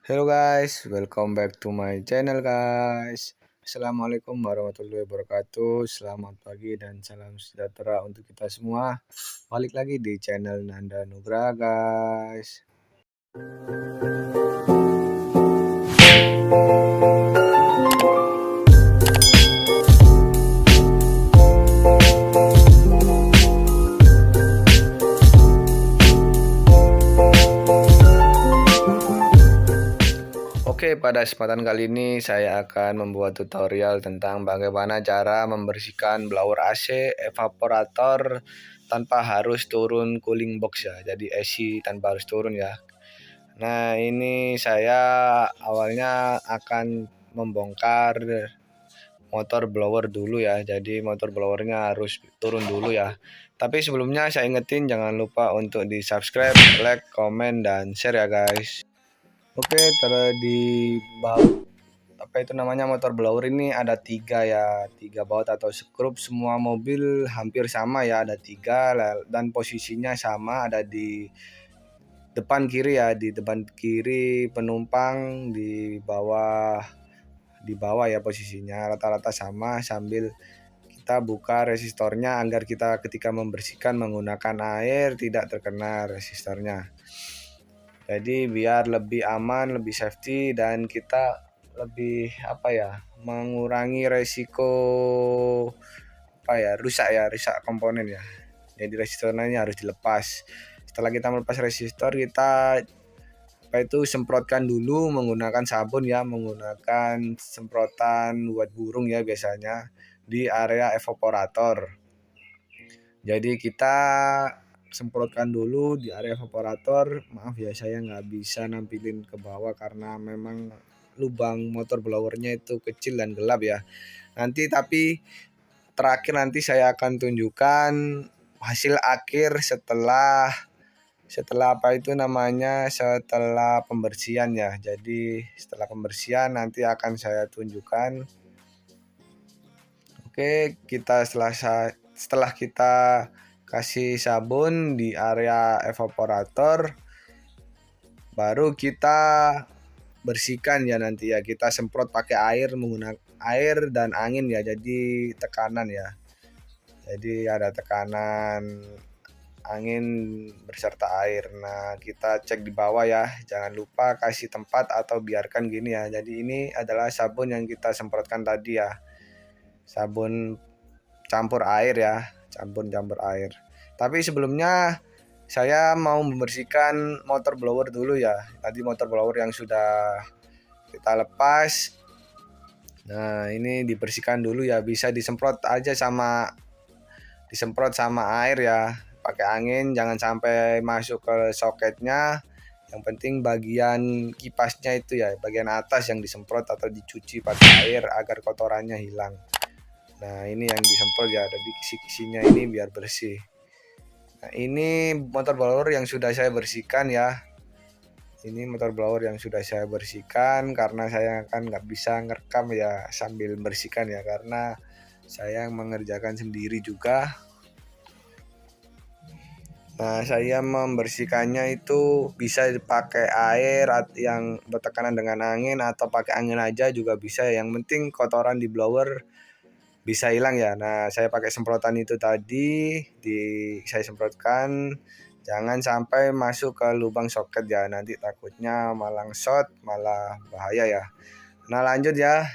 Hello guys, welcome back to my channel guys. Assalamualaikum warahmatullahi wabarakatuh. Selamat pagi dan salam sejahtera untuk kita semua. Balik lagi di channel Nanda Nugraha guys. Oke, pada kesempatan kali ini saya akan membuat tutorial tentang bagaimana cara membersihkan blower AC evaporator tanpa harus turun cooling box ya. Jadi AC tanpa harus turun ya. Nah, ini saya awalnya akan membongkar motor blower dulu ya. Jadi motor blowernya harus turun dulu ya. Tapi sebelumnya saya ingetin jangan lupa untuk di subscribe, like, komen, dan share ya guys. Oke, di baut apa itu namanya motor blower ini ada tiga ya, tiga baut atau skrup. Semua mobil hampir sama ya, ada tiga dan posisinya sama, ada di depan kiri ya, di depan kiri penumpang, di bawah ya posisinya, rata-rata sama, sambil kita buka resistornya agar kita ketika membersihkan menggunakan air tidak terkena resistornya. Jadi biar lebih aman, lebih safety, dan kita lebih mengurangi resiko rusak komponen ya. Jadi resistornya harus dilepas. Setelah kita melepas resistor, kita semprotkan dulu menggunakan sabun ya, menggunakan semprotan buat burung ya biasanya di area evaporator. Jadi kita semprotkan dulu di area evaporator. Maaf ya, saya nggak bisa nampilin ke bawah karena memang lubang motor blowernya itu kecil dan gelap ya. Tapi terakhir nanti saya akan tunjukkan hasil akhir setelah setelah pembersihan ya. Jadi setelah pembersihan nanti akan saya tunjukkan. Oke, setelah kita kasih sabun di area evaporator, baru kita bersihkan ya nanti ya. Kita semprot pakai air, menggunakan air dan angin ya. Jadi tekanan ya. Jadi ada tekanan angin berserta air. Nah, kita cek di bawah ya. Jangan lupa kasih tempat atau biarkan gini ya. Jadi ini adalah sabun yang kita semprotkan tadi ya. Sabun campur air ya, campur air. Tapi sebelumnya saya mau membersihkan motor blower dulu ya. Tadi motor blower yang sudah kita lepas. Nah, ini dibersihkan dulu ya. Bisa disemprot sama air ya. Pakai angin, jangan sampai masuk ke soketnya. Yang penting bagian kipasnya itu ya, bagian atas yang disemprot atau dicuci pakai air agar kotorannya hilang. Nah, ini yang disemprot ya, ada di kisi-kisinya ini biar bersih. Nah, ini motor blower yang sudah saya bersihkan ya. Ini motor blower yang sudah saya bersihkan karena saya kan nggak bisa ngerekam ya sambil bersihkan ya, karena saya mengerjakan sendiri juga. Nah, saya membersihkannya itu bisa dipakai air yang bertekanan dengan angin atau pakai angin aja juga bisa. Yang penting kotoran di blower bisa hilang ya. Nah, saya pakai semprotan itu tadi, saya semprotkan. Jangan sampai masuk ke lubang soket ya, nanti takutnya malah short, malah bahaya ya. Nah, lanjut ya.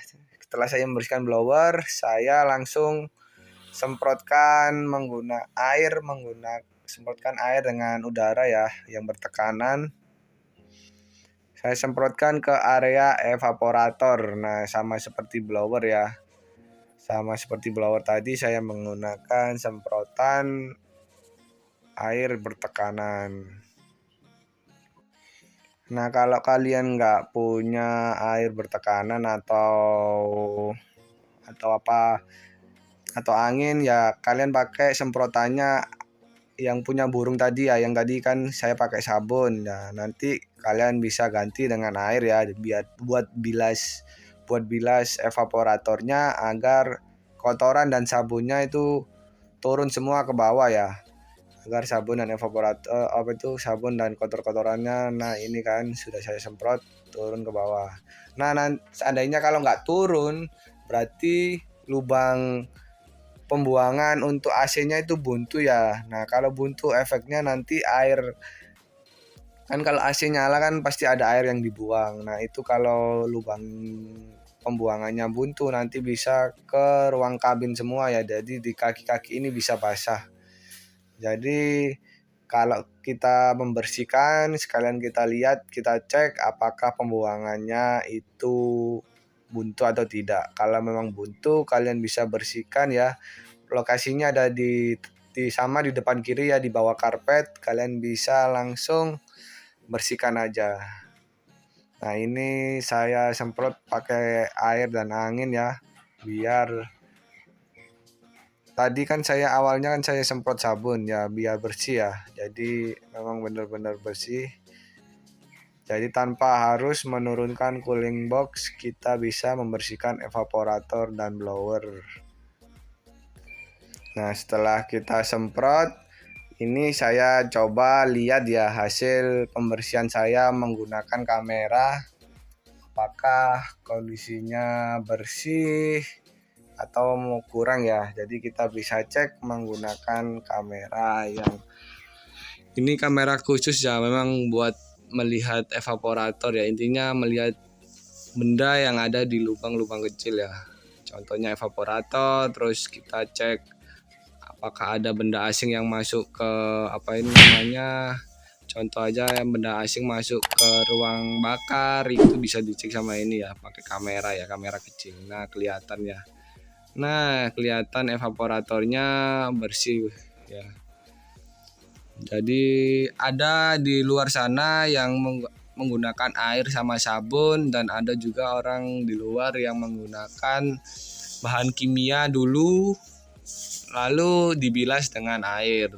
Setelah saya membersihkan blower, saya langsung semprotkan semprotkan air dengan udara ya yang bertekanan. Saya semprotkan ke area evaporator. Nah, sama seperti blower ya. Sama seperti blower tadi, saya menggunakan semprotan air bertekanan. Nah, kalau kalian nggak punya air bertekanan atau angin ya, kalian pakai semprotannya yang punya burung tadi ya, yang tadi kan saya pakai sabun ya. Nanti kalian bisa ganti dengan air ya, biar buat bilas evaporatornya agar kotoran dan sabunnya itu turun semua ke bawah ya. agar sabun dan evaporator sabun dan kotorannya. Nah ini kan sudah saya semprot turun ke bawah. Nah seandainya kalau nggak turun berarti lubang pembuangan untuk AC-nya itu buntu ya. Nah kalau buntu efeknya nanti air, kan kalau AC nyala kan pasti ada air yang dibuang. Nah itu kalau lubang pembuangannya buntu nanti bisa ke ruang kabin semua ya. Jadi di kaki-kaki ini bisa basah. Jadi kalau kita membersihkan sekalian kita lihat, kita cek apakah pembuangannya itu buntu atau tidak. Kalau memang buntu kalian bisa bersihkan ya. Lokasinya ada di sama di depan kiri ya, di bawah karpet. Kalian bisa langsung bersihkan aja. Nah ini saya semprot pakai air dan angin ya, biar tadi kan saya awalnya kan saya semprot sabun ya biar bersih ya. Jadi memang benar-benar bersih. Jadi tanpa harus menurunkan cooling box kita bisa membersihkan evaporator dan blower. Nah setelah kita semprot, ini saya coba lihat ya hasil pembersihan saya menggunakan kamera. Apakah kondisinya bersih atau mau kurang ya. Jadi kita bisa cek menggunakan kamera yang ini kamera khusus ya, memang buat melihat evaporator ya. Intinya melihat benda yang ada di lubang-lubang kecil ya. Contohnya evaporator, terus kita cek apakah ada benda asing yang masuk ke apa ini namanya. Contoh aja yang benda asing masuk ke ruang bakar itu bisa dicek sama ini ya, pakai kamera ya, kamera kecil. Nah, kelihatan ya. Nah, kelihatan evaporatornya bersih ya. Jadi ada di luar sana yang menggunakan air sama sabun, dan ada juga orang di luar yang menggunakan bahan kimia dulu lalu dibilas dengan air.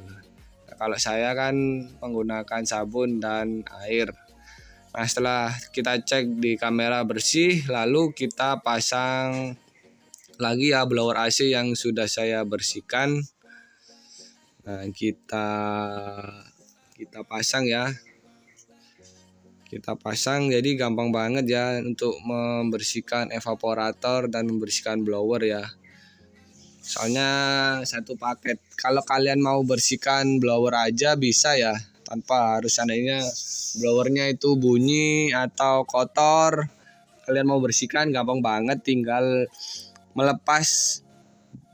Kalau saya kan menggunakan sabun dan air. Nah setelah kita cek di kamera bersih, lalu kita pasang lagi ya blower AC yang sudah saya bersihkan. Nah kita pasang ya. Kita pasang, jadi gampang banget ya untuk membersihkan evaporator dan membersihkan blower ya. Soalnya satu paket. Kalau kalian mau bersihkan blower aja bisa ya, tanpa harus seandainya blowernya itu bunyi atau kotor. Kalian mau bersihkan gampang banget, tinggal melepas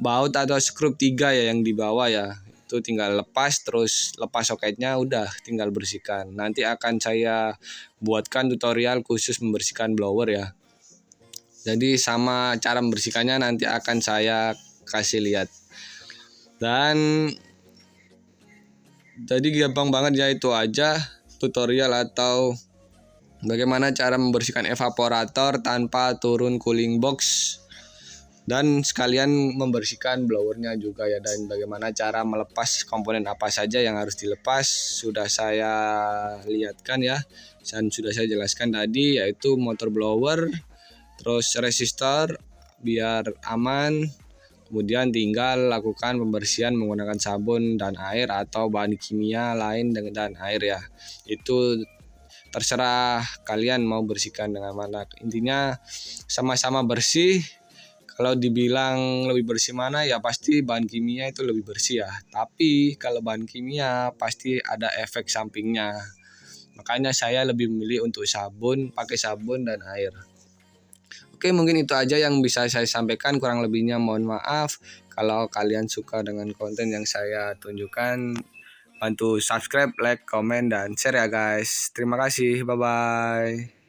baut atau skrup 3 ya yang di bawah ya. Itu tinggal lepas, terus lepas soketnya, udah tinggal bersihkan. Nanti akan saya buatkan tutorial khusus membersihkan blower ya. Jadi sama cara membersihkannya nanti akan saya kasih lihat. Dan jadi gampang banget ya, itu aja tutorial atau bagaimana cara membersihkan evaporator tanpa turun cooling box, dan sekalian membersihkan blowernya juga ya, dan bagaimana cara melepas komponen apa saja yang harus dilepas sudah saya lihatkan ya, dan sudah saya jelaskan tadi, yaitu motor blower, terus resistor biar aman. Kemudian tinggal lakukan pembersihan menggunakan sabun dan air atau bahan kimia lain dan air ya. Itu terserah kalian mau bersihkan dengan mana. Intinya sama-sama bersih. Kalau dibilang lebih bersih mana ya pasti bahan kimia itu lebih bersih ya. Tapi kalau bahan kimia pasti ada efek sampingnya. Makanya saya lebih memilih untuk sabun, pakai sabun dan air. Oke, mungkin itu aja yang bisa saya sampaikan, kurang lebihnya mohon maaf. Kalau kalian suka dengan konten yang saya tunjukkan, bantu subscribe, like, komen, dan share ya guys. Terima kasih, bye-bye.